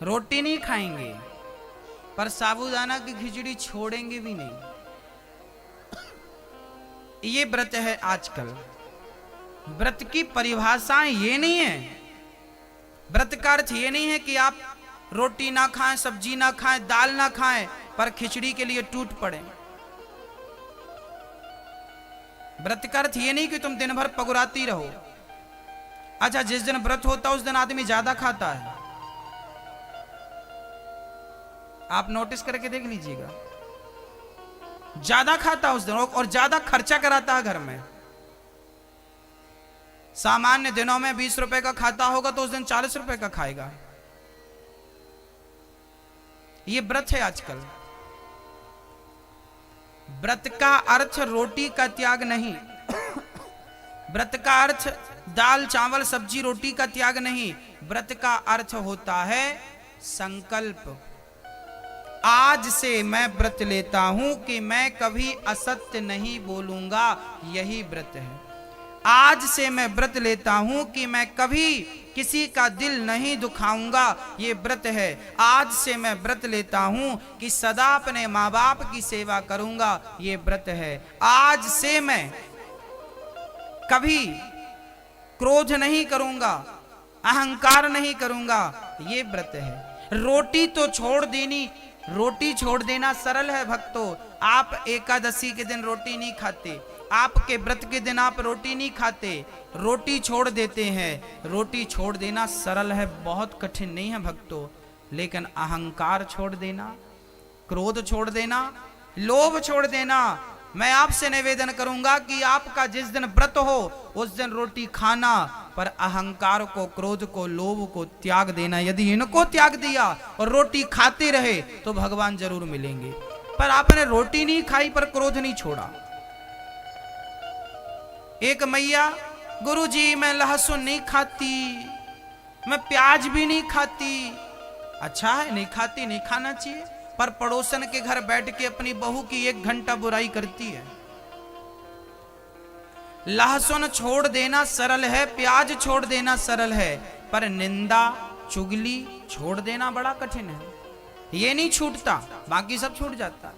रोटी नहीं खाएंगे पर साबूदाना की खिचड़ी छोड़ेंगे भी नहीं। ये व्रत है आजकल। व्रत की परिभाषाएं ये नहीं है। व्रत का अर्थ ये नहीं है कि आप रोटी ना खाएं, सब्जी ना खाएं, दाल ना खाएं पर खिचड़ी के लिए टूट पड़े। व्रत का अर्थ ये नहीं कि तुम दिन भर पगुराती रहो। अच्छा, जिस दिन व्रत होता है उस दिन आदमी ज्यादा खाता है। आप नोटिस करके देख लीजिएगा, ज्यादा खाता उस दिन और ज्यादा खर्चा कराता है घर में। सामान्य दिनों में 20 रुपए का खाता होगा तो उस दिन 40 रुपए का खाएगा। ये व्रत है आजकल। व्रत का अर्थ रोटी का त्याग नहीं। व्रत का अर्थ दाल चावल सब्जी रोटी का त्याग नहीं। व्रत का अर्थ होता है संकल्प। आज से मैं व्रत लेता हूं कि मैं कभी असत्य नहीं बोलूंगा, यही व्रत है। आज से मैं व्रत लेता हूं कि मैं कभी किसी का दिल नहीं दुखाऊंगा, ये व्रत है। आज से मैं व्रत लेता हूं कि सदा अपने माँ बाप की सेवा करूंगा, ये व्रत है। आज से मैं कभी क्रोध नहीं करूंगा, अहंकार नहीं करूंगा, ये व्रत है। रोटी तो छोड़ देनी, रोटी छोड़ देना सरल है भक्तों। आप एकादशी के दिन रोटी नहीं खाते, आपके व्रत के दिन आप रोटी नहीं खाते, रोटी छोड़ देते हैं। रोटी छोड़ देना सरल है, बहुत कठिन नहीं है भक्तों। लेकिन अहंकार छोड़ देना, क्रोध छोड़ देना, लोभ छोड़ देना, मैं आपसे निवेदन करूंगा कि आपका जिस दिन व्रत हो उस दिन रोटी खाना, पर अहंकार को, क्रोध को, लोभ को त्याग देना। यदि इनको त्याग दिया और रोटी खाते रहे तो भगवान जरूर मिलेंगे। पर आपने रोटी नहीं खाई पर क्रोध नहीं छोड़ा। एक मैया, गुरुजी मैं लहसुन नहीं खाती, मैं प्याज भी नहीं खाती। अच्छा है, नहीं खाती, नहीं खाना चाहिए, पर पड़ोसन के घर बैठ के अपनी बहू की 1 घंटा बुराई करती है। लहसुन छोड़ देना सरल है, प्याज छोड़ देना सरल है, पर निंदा चुगली छोड़ देना बड़ा कठिन है। ये नहीं छूटता, बाकी सब छूट जाता।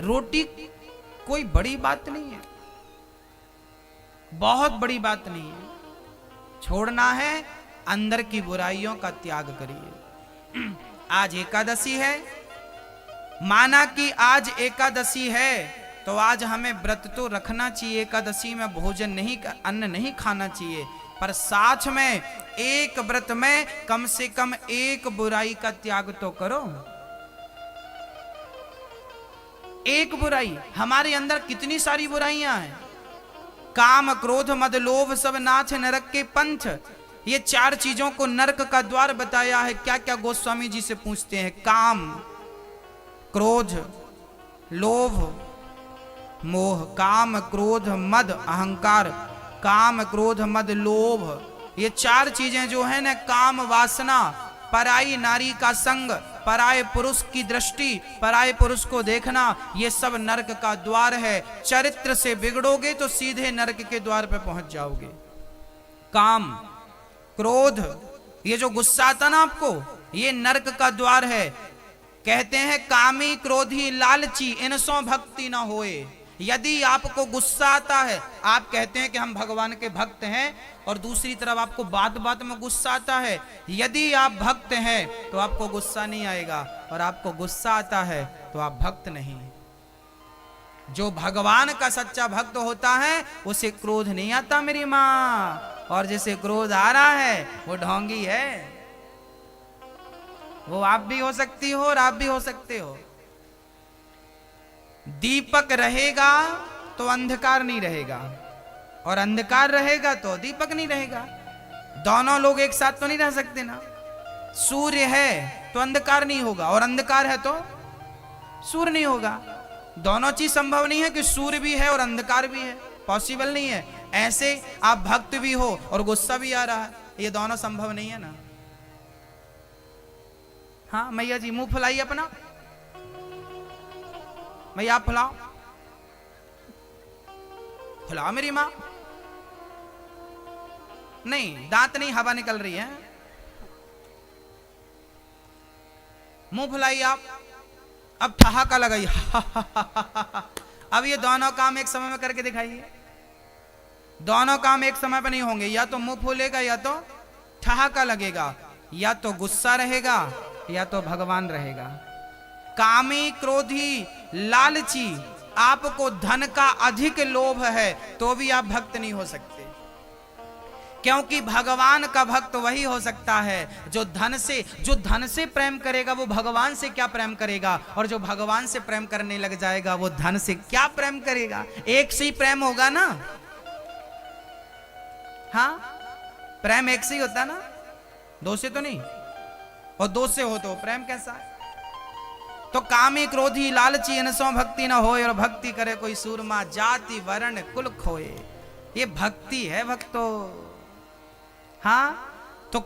रोटी कोई बड़ी बात नहीं है, बहुत बड़ी बात नहीं है। छोड़ना है, अंदर की बुराइयों का त्याग करिए। आज एकादशी है, माना कि आज एकादशी है तो आज हमें व्रत तो रखना चाहिए। एकादशी में भोजन नहीं, अन्न नहीं खाना चाहिए, पर साथ में एक व्रत में कम से कम एक बुराई का त्याग तो करो। एक बुराई, हमारे अंदर कितनी सारी बुराइयां हैं। काम क्रोध मद लोभ सब नाथ नरक के पंथ, ये 4 चीजों को नरक का द्वार बताया है। क्या क्या गोस्वामी जी से पूछते हैं। काम, क्रोध, लोभ, मोह। काम क्रोध मद अहंकार, काम क्रोध मद लोभ, ये 4 चीजें जो है ना, काम वासना, पराई नारी का संग, पराये पुरुष की दृष्टि, पराये पुरुष को देखना, ये सब नरक का द्वार है। चरित्र से बिगड़ोगे तो सीधे नरक के द्वार पे पहुंच जाओगे। काम क्रोध, ये जो गुस्सा आता ना आपको, ये नरक का द्वार है। कहते हैं कामी क्रोधी लालची इनसों भक्ति ना होए। यदि आपको गुस्सा आता है, आप कहते हैं कि हम भगवान के भक्त हैं, और दूसरी तरफ आपको बात बात में गुस्सा आता है, यदि आप भक्त हैं तो आपको गुस्सा नहीं आएगा, और आपको गुस्सा आता है तो आप भक्त नहीं। जो भगवान का सच्चा भक्त होता है उसे क्रोध नहीं आता मेरी माँ, और जिसे क्रोध आ रहा है वो ढोंगी है। वो आप भी हो सकती हो और आप भी हो सकते हो। दीपक रहेगा तो अंधकार नहीं रहेगा, और अंधकार रहेगा तो दीपक नहीं रहेगा। दोनों लोग एक साथ तो नहीं रह सकते ना। सूर्य है तो अंधकार नहीं होगा, और अंधकार है तो सूर्य नहीं होगा। दोनों चीज संभव नहीं है कि सूर्य भी है और अंधकार भी है, पॉसिबल नहीं है। ऐसे आप भक्त भी हो और गुस्सा भी आ रहा है, ये दोनों संभव नहीं है ना। हाँ मैया जी, मुंह फुलाइए अपना, मैया आप फुलाओ, फुलाओ मेरी माँ। नहीं, दांत नहीं, हवा निकल रही है। मुंह फुलाई आप, अब ठहाका लगाइए। अब ये दोनों काम एक समय में करके दिखाइए। दोनों काम एक समय पर नहीं होंगे, या तो मुंह फूलेगा या तो ठहाका लगेगा, या तो गुस्सा रहेगा या तो भगवान रहेगा। कामी, क्रोधी, लालची, आपको धन का अधिक लोभ है तो भी आप भक्त नहीं हो सकते, क्योंकि भगवान का भक्त वही हो सकता है जो धन से प्रेम करेगा वो भगवान से क्या प्रेम करेगा, और जो भगवान से प्रेम करने लग जाएगा वो धन से क्या प्रेम करेगा। एक से ही प्रेम होगा ना, हाँ प्रेम एक से ही होता ना, दो से तो नहीं, और दो से हो तो प्रेम कैसा है। तो कामी, क्रोधी, लालची इनसों भक्ति न होए, और भक्ति करे कोई सूरमा, जाति वर्ण कुल खोए। ये भक्ति है भक्तों। हाँ तो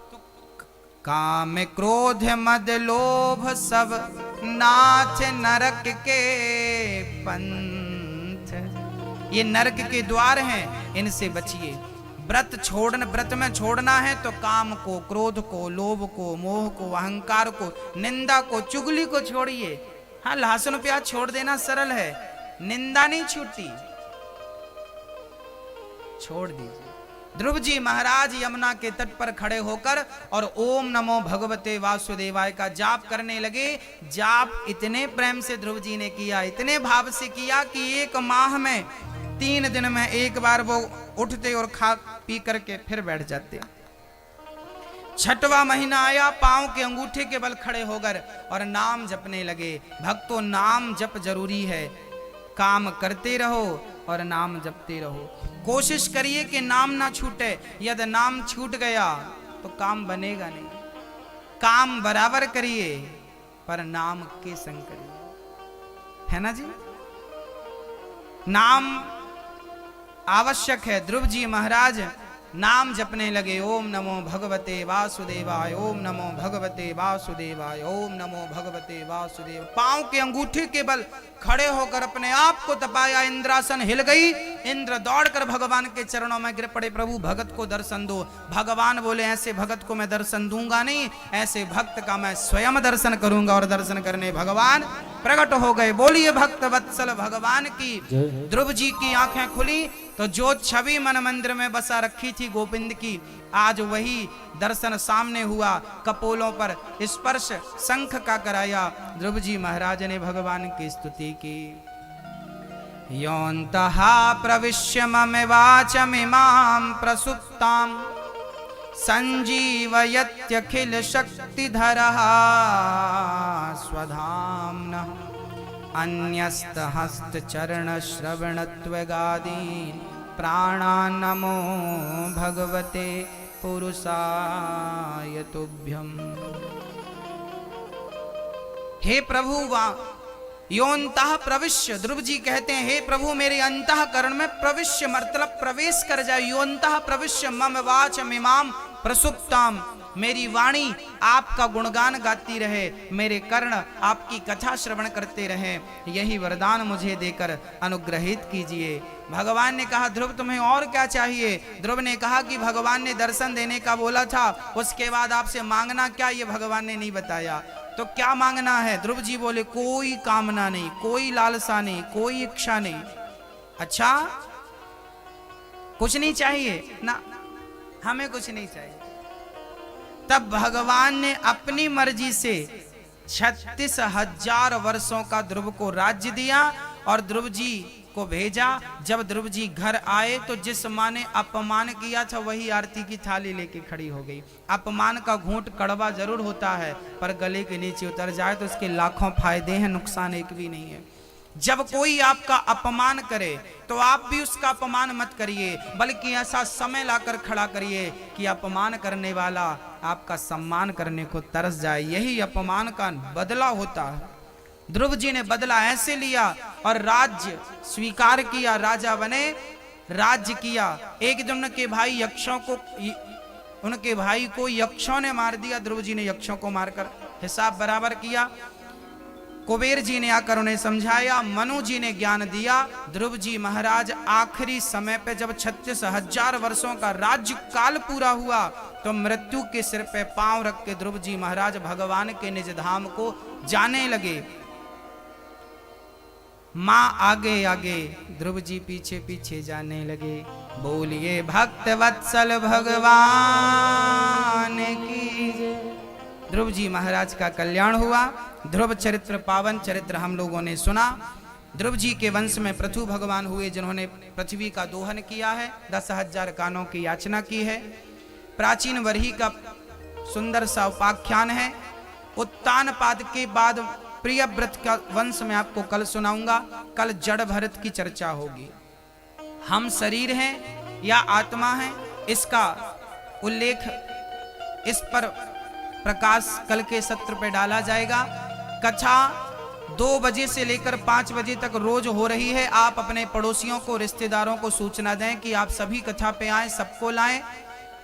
काम, क्रोध, मद, लोभ सब नाथ नरक के पंथ। ये नरक के द्वार हैं, इनसे बचिए। व्रत में छोड़ना है तो काम को, क्रोध को, लोभ को, मोह को, अहंकार को, निंदा को, चुगली को छोड़िए। हाँ लहसुन प्याज छोड़ देना सरल है, निंदा नहीं छूटती, छोड़ दीजिए। ध्रुव जी महाराज यमुना के तट पर खड़े होकर और ओम नमो भगवते वासुदेवाय का जाप करने लगे। जाप इतने प्रेम से ध्रुव जी ने किया, इतने भाव से किया कि 1 माह में 3 दिन में एक बार वो उठते और खा पी करके फिर बैठ जाते। 6वां महीना आया, पांव के अंगूठे के बल खड़े होकर और नाम जपने लगे। भक्तों नाम जप जरूरी है, काम करते रहो और नाम जपते रहो। कोशिश करिए कि नाम ना छूटे, यदि नाम छूट गया तो काम बनेगा नहीं। काम बराबर करिए पर नाम के संग करिए, है ना जी। नाम आवश्यक है। ध्रुव जी महाराज नाम जपने लगे, ओम नमो भगवते वासुदेवाय, ओम नमो भगवते वासुदेवाय, ओम नमो भगवते वासुदेव। पांव के अंगूठे के बल खड़े होकर अपने आप को तपाया, इंद्रासन हिल गई। इंद्र दौड़कर भगवान के चरणों में गिर पड़े, प्रभु भगत को दर्शन दो। भगवान बोले ऐसे भगत को मैं दर्शन दूंगा नहीं, ऐसे भक्त का मैं स्वयं दर्शन करूंगा। और दर्शन करने भगवान प्रकट हो गए। बोलिए भक्त वत्सल भगवान की। ध्रुव जी की आंखें खुली तो जो छवि मन मंदिर में बसा रखी थी गोविंद की, आज वही दर्शन सामने हुआ। कपोलों पर स्पर्श शंख का कराया। ध्रुव जी महाराज ने भगवान की स्तुति की। योऽन्तः प्रविश्य मम वाचमिमां प्रसुप्तां संजीवयत्यखिल शक्तिधरः स्वधाम्नः अन्यस्तहस्तचरणश्रवणत्वगादीन् प्राणान् नमो भगवते पुरुषाय तुभ्यम्। हे प्रभु योऽन्तः प्रविश्य, ध्रुव जी कहते हैं हे प्रभु मेरे अंतःकरण में प्रविश्य मतलब प्रवेश कर जाए। योऽन्तः प्रविश्य मम वाचमिमां प्रसुप्तां, मेरी वाणी आपका गुणगान गाती रहे, मेरे कर्ण आपकी कथा श्रवण करते रहे, यही वरदान मुझे देकर अनुग्रहित कीजिए। भगवान ने कहा ध्रुव तुम्हें और क्या चाहिए। ध्रुव ने कहा कि भगवान ने दर्शन देने का बोला था, उसके बाद आपसे मांगना क्या ये भगवान ने नहीं बताया, तो क्या मांगना है। ध्रुव जी बोले कोई कामना नहीं, कोई लालसा नहीं, कोई इच्छा नहीं। अच्छा कुछ नहीं चाहिए ना, हमें कुछ नहीं चाहिए। तब भगवान ने अपनी मर्जी से 36,000 वर्षों का ध्रुव को राज्य दिया और ध्रुव जी को भेजा। जब ध्रुव जी घर आए तो जिस माँ ने अपमान किया था वही आरती की थाली लेके खड़ी हो गई। अपमान का घूंट कड़वा जरूर होता है पर गले के नीचे उतर जाए तो उसके लाखों फायदे हैं, नुकसान एक भी नहीं है। जब कोई आपका अपमान करे तो आप भी उसका अपमान मत करिए, बल्कि ऐसा समय लाकर खड़ा करिए कि अपमान करने वाला आपका सम्मान करने को तरस जाए। यही अपमान का बदला होता है। ध्रुव जी ने बदला ऐसे लिया और राज्य स्वीकार किया, राजा बने, राज्य किया। एक दिन उनके भाई यक्षों को, उनके भाई को यक्षों ने मार दिया। ध्रुव जी ने यक्षों को मारकर हिसाब बराबर किया। कुबेर जी ने आकर उन्हें समझाया, मनु जी ने ज्ञान दिया। ध्रुव जी महाराज आखिरी समय पे जब 36,000 वर्षों का राज्य काल पूरा हुआ तो मृत्यु के सिर पे पांव रख के ध्रुव जी महाराज भगवान के निज धाम को जाने लगे। मां आगे आगे, ध्रुव जी पीछे पीछे जाने लगे। बोलिए भक्त वत्सल भगवान की। ध्रुव जी महाराज का कल्याण हुआ। ध्रुव चरित्र, पावन चरित्र हम लोगों ने सुना। ध्रुव जी के वंश में पृथु भगवान हुए जिन्होंने पृथ्वी का दोहन किया है, 10,000 कानों की याचना की है। प्राचीन वरही का सुंदर सा उपाख्यान है। उत्तानपाद के बाद प्रियव्रत का वंश में आपको कल सुनाऊंगा। कल जड़ भरत की चर्चा होगी। हम शरीर हैं या आत्मा हैं, इसका उल्लेख, इस पर प्रकाश कल के सत्र पे डाला जाएगा। कथा 2 बजे से लेकर 5 बजे तक रोज हो रही है। आप अपने पड़ोसियों को, रिश्तेदारों को सूचना दें कि आप सभी कथा पे आएं, सबको लाएं।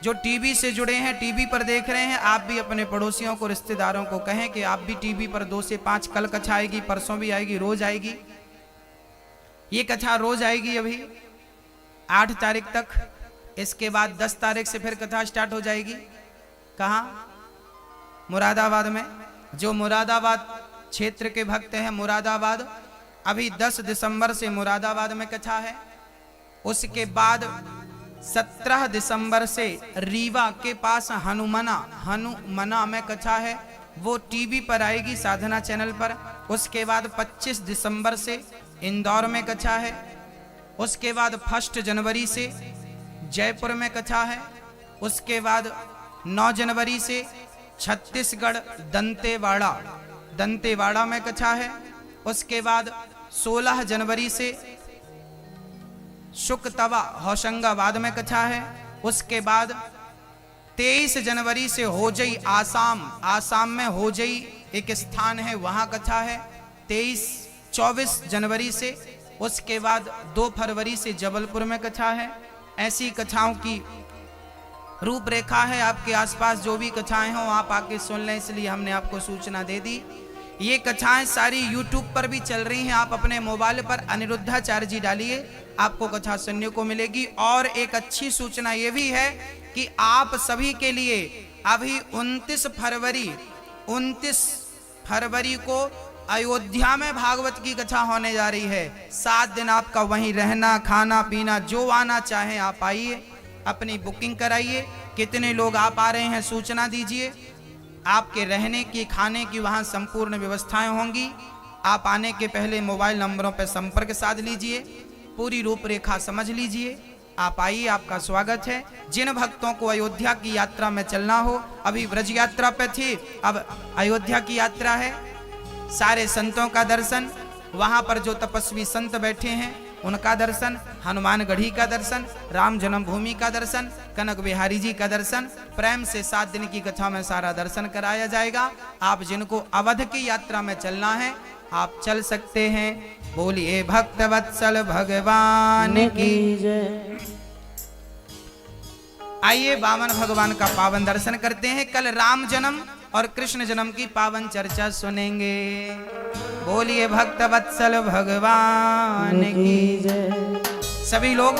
जो टीवी से जुड़े हैं, टीवी पर देख रहे हैं, आप भी अपने पड़ोसियों को, रिश्तेदारों को कहें कि आप भी टीवी पर 2 से 5 कल कथा आएगी, परसों भी आएगी, रोज आएगी। ये कथा रोज आएगी अभी 8 तारीख तक। इसके बाद 10 तारीख से फिर कथा स्टार्ट हो जाएगी। कहाँ? मुरादाबाद में। जो मुरादाबाद क्षेत्र के भक्त हैं, मुरादाबाद, अभी 10 दिसंबर से मुरादाबाद में कथा है। उसके बाद 17 दिसंबर से रीवा के पास हनुमना में कथा है, वो टीवी पर आएगी, साधना चैनल पर। उसके बाद 25 दिसंबर से इंदौर में कथा है। उसके बाद 1 जनवरी से जयपुर में कथा है। उसके बाद 9 जनवरी से छत्तीसगढ़ दंतेवाड़ा में कथा है। उसके बाद 16 जनवरी से शुकतवा होशंगाबाद में कथा है। उसके बाद 23 जनवरी से होजई, आसाम में होजई एक स्थान है, वहां कथा है 24 जनवरी से। उसके बाद 2 फरवरी से जबलपुर में कथा है। ऐसी कथाओं की रूपरेखा है। आपके आसपास जो भी कथाएं हो आप आके सुन लें, इसलिए हमने आपको सूचना दे दी। ये कथाएं सारी YouTube पर भी चल रही हैं। आप अपने मोबाइल पर अनिरुद्धाचार्य जी डालिए, आपको कथा सुनने को मिलेगी। और एक अच्छी सूचना ये भी है कि आप सभी के लिए अभी 29 फरवरी को अयोध्या में भागवत की कथा होने जा रही है। 7 दिन आपका वहीं रहना, खाना पीना, जो आना चाहें आप आइए, अपनी बुकिंग कराइए। कितने लोग आप आ रहे हैं सूचना दीजिए। आपके रहने की, खाने की वहां संपूर्ण व्यवस्थाएं होंगी। आप आने के पहले मोबाइल नंबरों पर संपर्क साध लीजिए, पूरी रूपरेखा समझ लीजिए। आप आइए, आपका स्वागत है। जिन भक्तों को अयोध्या की यात्रा में चलना हो, अभी ब्रज यात्रा पे थी, अब अयोध्या की यात्रा है। सारे संतों का दर्शन, वहां पर जो तपस्वी संत बैठे हैं उनका दर्शन, हनुमानगढ़ी का दर्शन, राम जन्मभूमि का दर्शन, कनक बिहारी जी का दर्शन, प्रेम से 7 दिन की कथा में सारा दर्शन कराया जाएगा। आप जिनको अवध की यात्रा में चलना है आप चल सकते हैं। बोलिए भक्त वत्सल भगवान की जय। आइए वामन भगवान का पावन दर्शन करते हैं। कल राम जन्म और कृष्ण जन्म की पावन चर्चा सुनेंगे। बोलिए भक्त वत्सल भगवान की जय। सभी लोग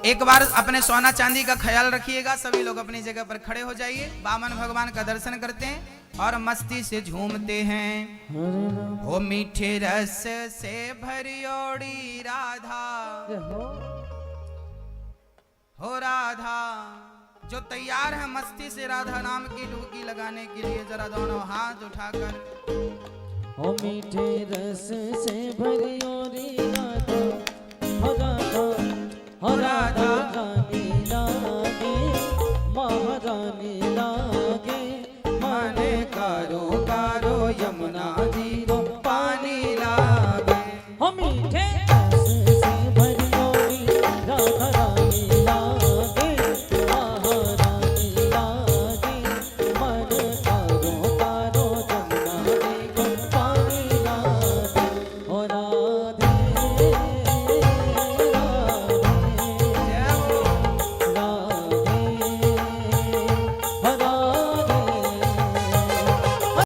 एक बार अपने सोना चांदी का ख्याल रखिएगा। सभी लोग अपनी जगह पर खड़े हो जाइए। वामन भगवान का दर्शन करते हैं और मस्ती से झूमते हैं। हो मीठे रस से भरियोड़ी राधा, हो राधा। जो तैयार है मस्ती से राधा नाम की डुबकी लगाने के लिए, जरा दोनों हाथ उठाकर। हो मीठे रस से भरियोड़ी राधा, हो राधा, हो राधा रानी लागे, महारानी लागे। माने कारो कारो यमुना जी रो